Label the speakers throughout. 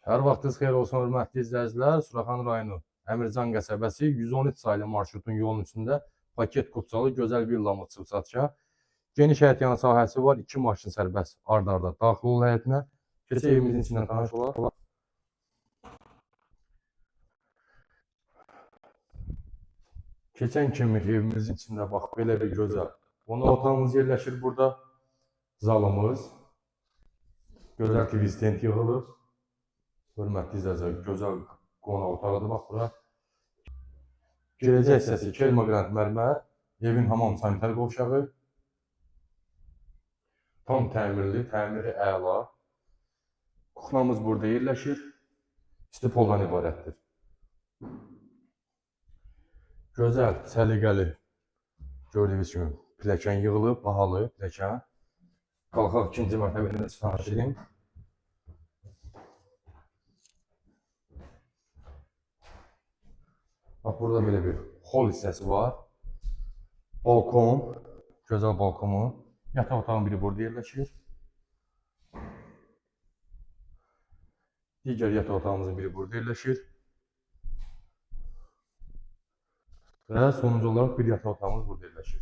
Speaker 1: Hər vaxtınız xeyir olsun, hörmətli izləyicilər. Suraxanı rayonu Əmircan qəsəbəsi 113 saylı marşrutun yolun üstündə paket kupçalı gözəl villamız çıxıb satışa. Geniş həyət yanı sahəsi var. 2 maşın sərbəst arda-arda daxil olur həyətinə. Keçək evimizin içindən tanış olaq. Keçən kimi evimizin içində bax belə bir gözəl qonaq otağımız yerləşir burada. Zalımız. Gözəl TV stent yığılıb. Hörmətli izləyicilər, gözəl qonaq otağıdır bax bura. Girəcək hissəsi kelma qranit mərmər, evin hamam sanitar qovşağı. Tam təmirli, təmiri əla. Kuxnamız burada yerləşir. İsti poldan ibarətdir. Gözəl, səliqəli. Gördüyünüz kimi pilləkən yığılıb, bahalı pilləkən. Qalxaq ikinci mərtəbədən də sifariş edin. Bax burada belə bir hol hissəsi var. Balkon, gözəl balkonu. Yataq otağın biri burada yerləşir. Digər yataq otağımızın biri burada yerləşir. Və sonuncu olaraq bir yataq otağımız burada yerləşir.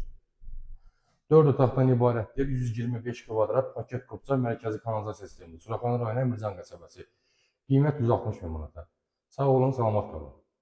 Speaker 1: 4 otaqdan ibarətdir. 125 kvadrat paket kupça mərkəzi kanalizasiya sistemi. Suraxanı rayonu Əmircan qəsəbəsi. Qiymət 160 min manata. Sağ olun, salamat qalın.